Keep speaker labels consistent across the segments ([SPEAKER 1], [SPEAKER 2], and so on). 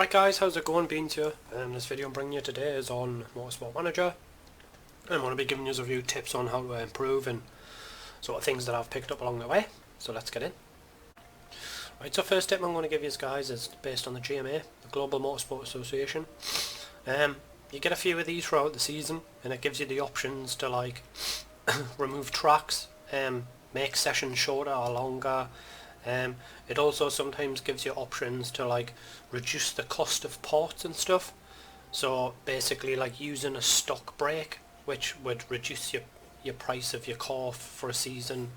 [SPEAKER 1] Alright guys, how's it going? Beans here. This video I'm bringing you today is on Motorsport Manager. And I'm going to be giving you a few tips on how to improve and sort of things that I've picked up along the way. So let's get in. Right, so first tip I'm going to give you guys is based on the GMA, the Global Motorsport Association. You get a few of these throughout the season and it gives you the options to like remove tracks, make sessions shorter or longer. It also sometimes gives you options to like reduce the cost of parts and stuff. So basically like using a stock brake, which would reduce your price of your car for a season,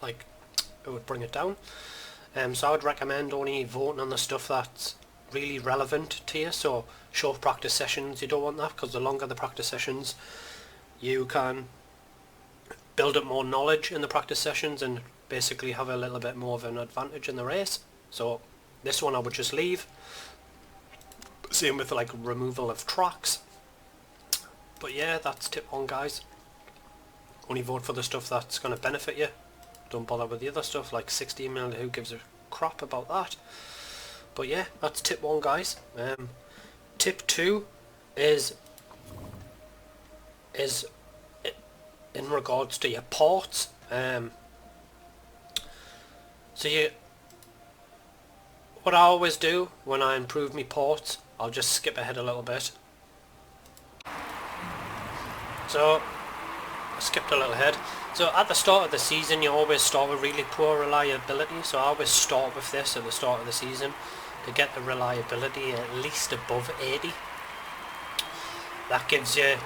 [SPEAKER 1] like it would bring it down. So I would recommend only voting on the stuff that's really relevant to you. So short practice sessions, you don't want that, because the longer the practice sessions, you can build up more knowledge in the practice sessions and basically have a little bit more of an advantage in the race. So this one I would just leave. Same with like removal of tracks. But yeah, that's tip 1 guys. Only vote for the stuff that's going to benefit you. Don't bother with the other stuff like 16mm, who gives a crap about that. But yeah, that's tip 1 guys. Tip 2 is in regards to your parts. What I always do when I improve my ports, I'll just skip ahead a little bit. So I skipped a little ahead. So at the start of the season, you always start with really poor reliability. So I always start with this at the start of the season to get the reliability at least above 80. That gives you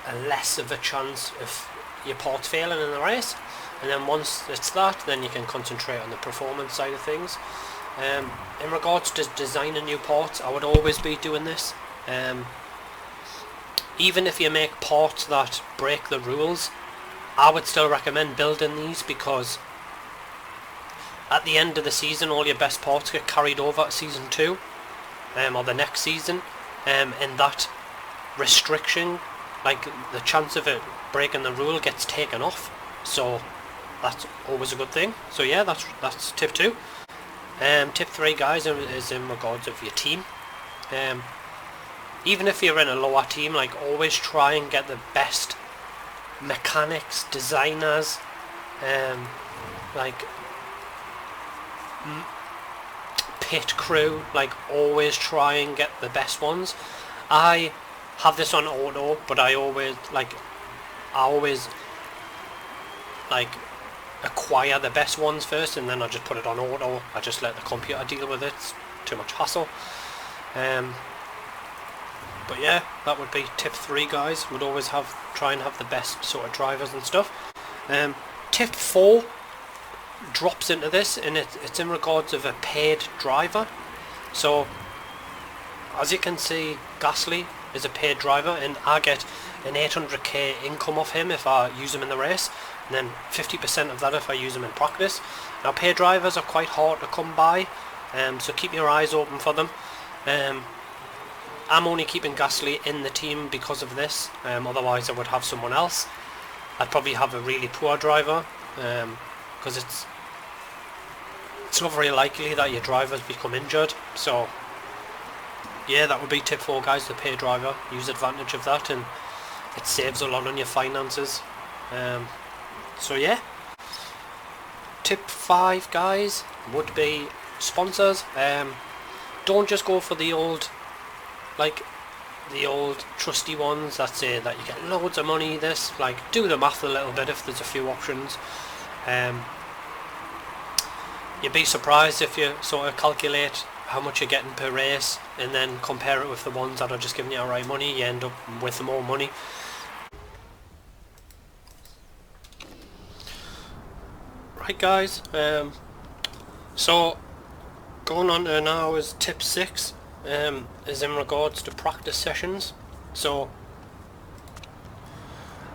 [SPEAKER 1] a less of a chance of your parts failing in the race. And then once it's that, then you can concentrate on the performance side of things. In regards to designing new parts, I would always be doing this. Even if you make parts that break the rules, I would still recommend building these, because at the end of the season all your best parts get carried over to season 2 or the next season, and that restriction, like the chance of it breaking the rule, gets taken off. So that's always a good thing. So yeah, that's tip 2. Tip 3 guys is in regards of your team. Even if you're in a lower team, like always try and get the best mechanics, designers, like pit crew, like always try and get the best ones. I have this on auto, but I always acquire the best ones first, and then I just put it on auto. I just let the computer deal with it. It's too much hassle. But yeah, that would be tip 3 guys. Would always try and have the best sort of drivers and stuff. Tip 4 drops into this, and it's in regards of a paid driver. So as you can see, Gasly is a paid driver, and I get an 800k income off him if I use him in the race, and then 50% of that if I use him in practice. Now paid drivers are quite hard to come by, so keep your eyes open for them. I'm only keeping Gasly in the team because of this, otherwise I would have someone else. I'd probably have a really poor driver, because it's not very likely that your drivers become injured. So yeah, that would be tip 4 guys, the paid driver. Use advantage of that, and it saves a lot on your finances. So yeah, tip 5 guys would be sponsors. Don't just go for the old trusty ones that say that you get loads of money. Do the math a little bit if there's a few options. You'd be surprised if you sort of calculate how much you're getting per race and then compare it with the ones that are just giving you outright money. You end up with more money. Right guys, so going on to now is tip 6, is in regards to practice sessions. So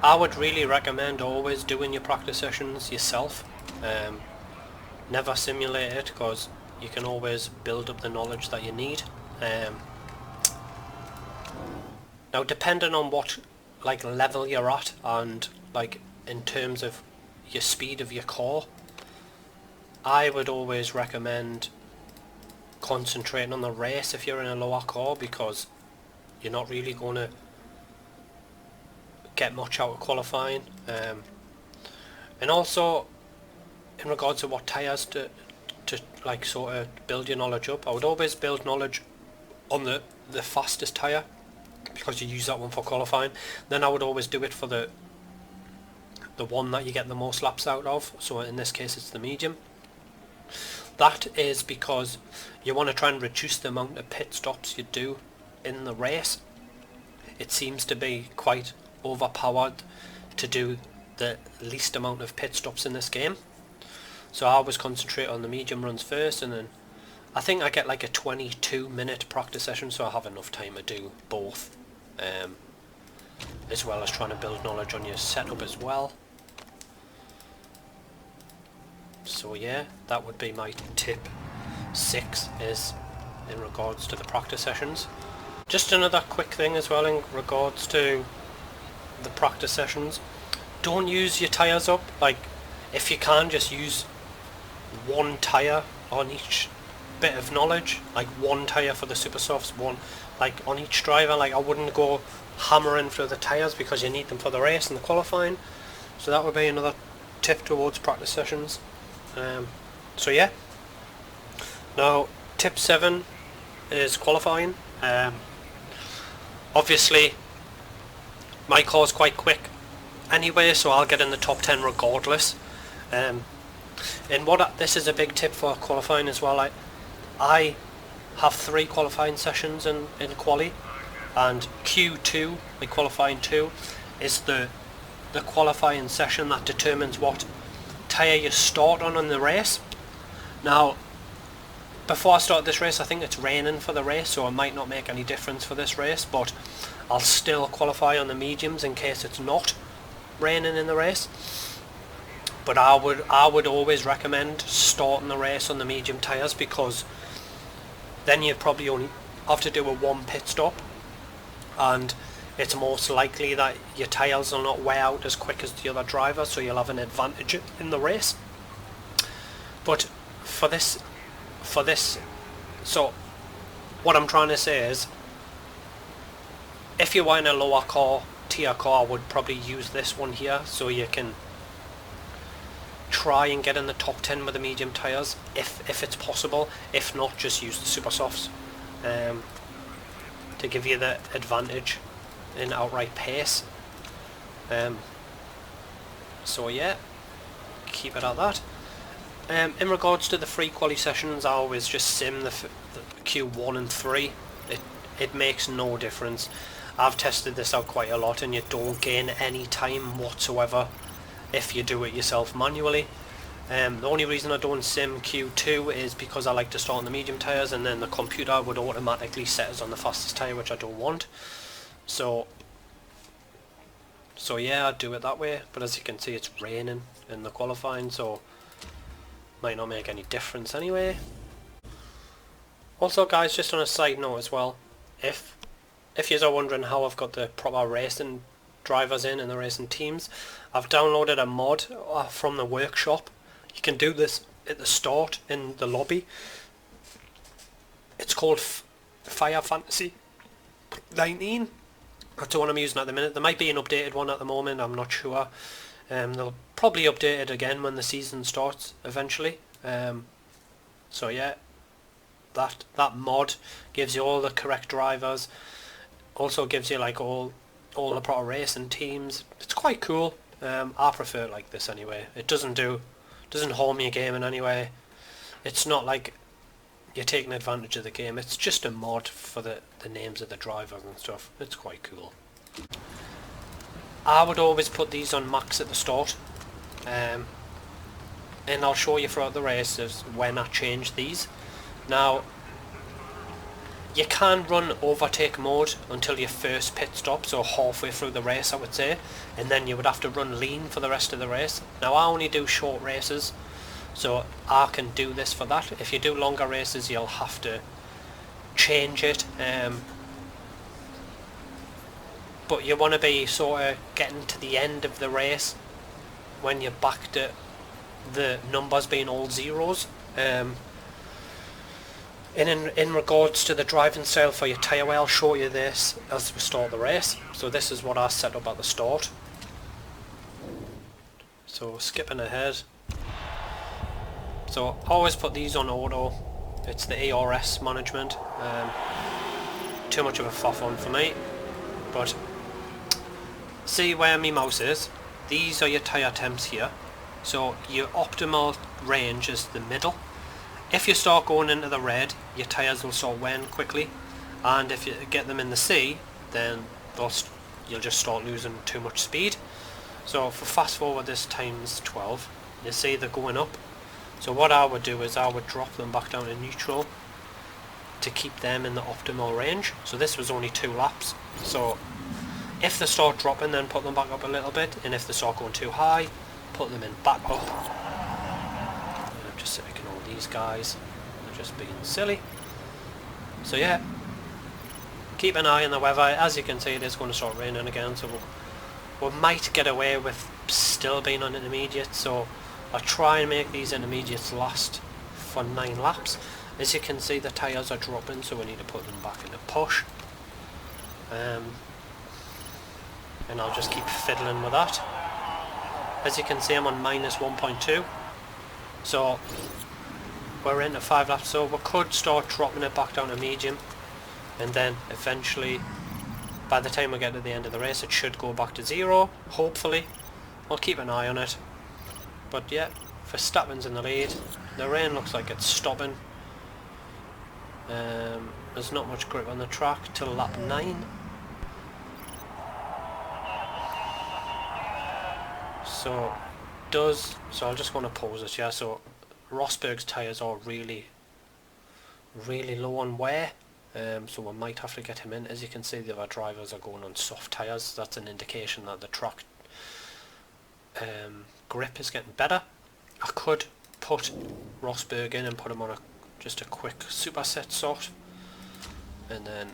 [SPEAKER 1] I would really recommend always doing your practice sessions yourself. Never simulate it, because you can always build up the knowledge that you need. Now depending on what level you're at, and in terms of your speed of your car, I would always recommend concentrating on the race if you're in a lower car, because you're not really going to get much out of qualifying. And also in regards to what tyres to like sort of build your knowledge up, I would always build knowledge on the fastest tyre, because you use that one for qualifying. Then I would always do it for the one that you get the most laps out of, so in this case it's the medium. That is because you want to try and reduce the amount of pit stops you do in the race. It seems to be quite overpowered to do the least amount of pit stops in this game. So I always concentrate on the medium runs first, and then I think I get like a 22-minute practice session, so I have enough time to do both, as well as trying to build knowledge on your setup as well. So yeah, that would be my tip 6, is in regards to the practice sessions. Just another quick thing as well in regards to the practice sessions. Don't use your tyres up. Like, if you can, just use one tyre on each bit of knowledge. Like one tyre for the super softs, one like on each driver. Like, I wouldn't go hammering through the tyres, because you need them for the race and the qualifying. So that would be another tip towards practice sessions. So yeah. Now tip 7 is qualifying. Obviously my car's quite quick anyway, so I'll get in the top 10 regardless. And this is a big tip for qualifying as well. I have 3 qualifying sessions in quali, and Q2, like qualifying 2, is the qualifying session that determines what tyre you start on in the race. Now, before I start this race, I think it's raining for the race, so it might not make any difference for this race, but I'll still qualify on the mediums in case it's not raining in the race. But I would always recommend starting the race on the medium tyres, because then you probably only have to do a 1 pit stop, and it's most likely that your tyres will not wear out as quick as the other driver, so you'll have an advantage in the race. But for this, so what I'm trying to say is, if you were in a lower tier car, I would probably use this one here, so you can try and get in the top 10 with the medium tyres if it's possible. If not, just use the super softs to give you the advantage in outright pace. So yeah, keep it at that. In regards to the free quali sessions, I always just sim the Q1 and 3. It makes no difference. I've tested this out quite a lot, and you don't gain any time whatsoever if you do it yourself manually. The only reason I don't sim Q2 is because I like to start on the medium tyres, and then the computer would automatically set us on the fastest tyre, which I don't want. So yeah, I'd do it that way, but as you can see, it's raining in the qualifying, so might not make any difference anyway. Also guys, just on a side note as well, if you are wondering how I've got the proper racing drivers in and the racing teams, I've downloaded a mod from the workshop. You can do this at the start in the lobby. It's called Fire Fantasy 19. That's the one I'm using at the minute. There might be an updated one at the moment, I'm not sure. They'll probably update it again when the season starts eventually. So yeah, that mod gives you all the correct drivers. Also gives you like all the proper racing teams. It's quite cool. I prefer it like this anyway. It doesn't harm your game in any way. It's not like you're taking advantage of the game. It's just a mod for the names of the drivers and stuff. It's quite cool. I would always put these on max at the start, and I'll show you throughout the races when I change these. Now, you can run overtake mode until your first pit stop, so halfway through the race I would say, and then you would have to run lean for the rest of the race. Now I only do short races, so I can do this for that. If you do longer races, you'll have to change it, but you want to be sort of getting to the end of the race when you're back to the numbers being all zeros. In regards to the driving style for your tyre wear, I'll show you this as we start the race. So this is what I set up at the start. So skipping ahead. So always put these on auto. It's the ERS management. Too much of a faff on for me. But see where my mouse is? These are your tyre temps here. So your optimal range is the middle. If you start going into the red, your tyres will start wearing quickly, and if you get them in the C, then you'll just start losing too much speed. So for fast forward this times 12, you see they're going up. So what I would do is I would drop them back down to neutral to keep them in the optimal range. So this was only 2 laps. So if they start dropping, then put them back up a little bit, and if they start going too high, put them in back up. Just ignore these guys, they're just being silly. So yeah, keep an eye on the weather. As you can see, it is going to start raining again, so we might get away with still being on intermediate. So I'll try and make these intermediates last for 9 laps. As you can see, the tyres are dropping, so we need to put them back into push. And I'll just keep fiddling with that. As you can see, I'm on minus 1.2. So we're into 5 laps, so we could start dropping it back down to medium, and then eventually by the time we get to the end of the race it should go back to 0, hopefully. I'll keep an eye on it. But yeah, Verstappen's in the lead. The rain looks like it's stopping. There's not much grip on the track till lap 9. So I'll just want to pause it, yeah. So Rosberg's tyres are really low on wear, so we might have to get him in. As you can see, the other drivers are going on soft tyres. That's an indication that the track grip is getting better. I could put Rosberg in and put him on just a quick superset sort, and then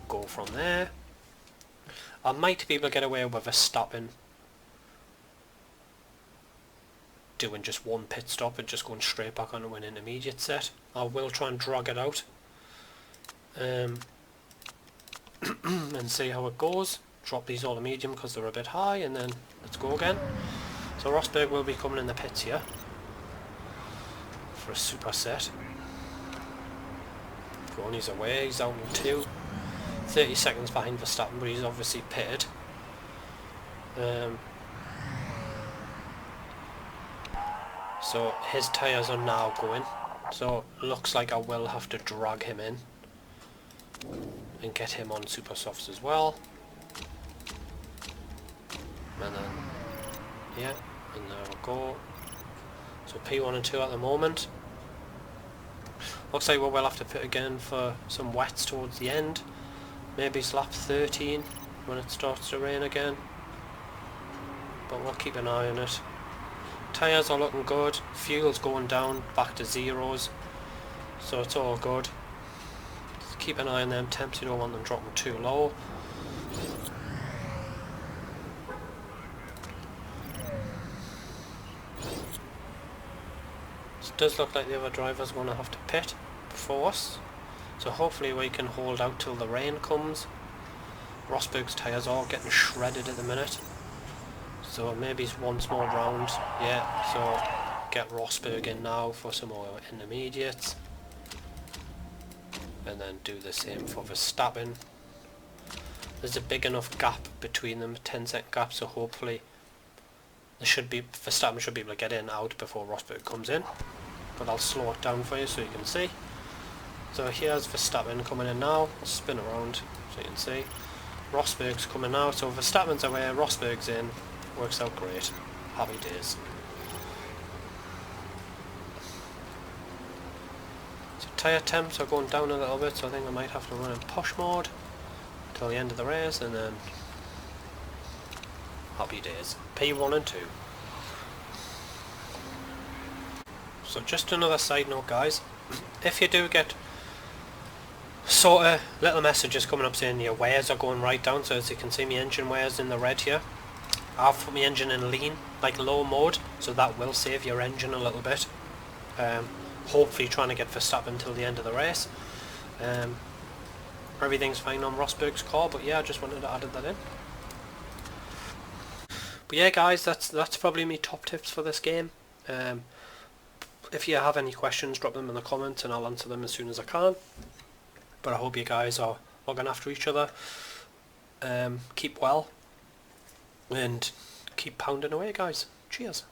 [SPEAKER 1] go from there. I might be able to get away with Verstappen doing just 1 pit stop and just going straight back onto an intermediate set. I will try and drag it out and see how it goes. Drop these all to medium because they're a bit high, and then let's go again. So Rosberg will be coming in the pits here for a superset. Go on, he's away, he's out in 2. 30 seconds behind Verstappen, but he's obviously pitted. So his tyres are now going, so looks like I will have to drag him in and get him on super softs as well. And then, yeah, and there we go. So P1 and 2 at the moment. Looks like we will have to pit again for some wets towards the end. Maybe it's lap 13 when it starts to rain again. But we'll keep an eye on it. Tyres are looking good, fuel's going down back to 0s, so it's all good. Just keep an eye on them temps, you don't want them dropping too low. It does look like the other driver's going to have to pit before us, so hopefully we can hold out till the rain comes. Rosberg's tyres are getting shredded at the minute. So maybe it's one more round, yeah, so get Rosberg in now for some more intermediates. And then do the same for Verstappen. There's a big enough gap between them, 10-second gap, so hopefully Verstappen should be able to get in out before Rosberg comes in. But I'll slow it down for you so you can see. So here's Verstappen coming in now. I'll spin around so you can see. Rosberg's coming now, so Verstappen's away, Rosberg's in. Works out great. Happy days. So tyre temps are going down a little bit, so I think I might have to run in push mode till the end of the race, and then happy days. P1 and 2. So just another side note, guys. If you do get sort of little messages coming up saying your wears are going right down, so as you can see my engine wears in the red here, I've put my engine in lean, like low mode, so that will save your engine a little bit. hopefully trying to get Verstappen until the end of the race. Everything's fine on Rosberg's car, but yeah, I just wanted to add that in. But yeah guys, that's probably my top tips for this game. If you have any questions, drop them in the comments and I'll answer them as soon as I can. But I hope you guys are looking after each other. Keep well and keep pounding away guys. Cheers.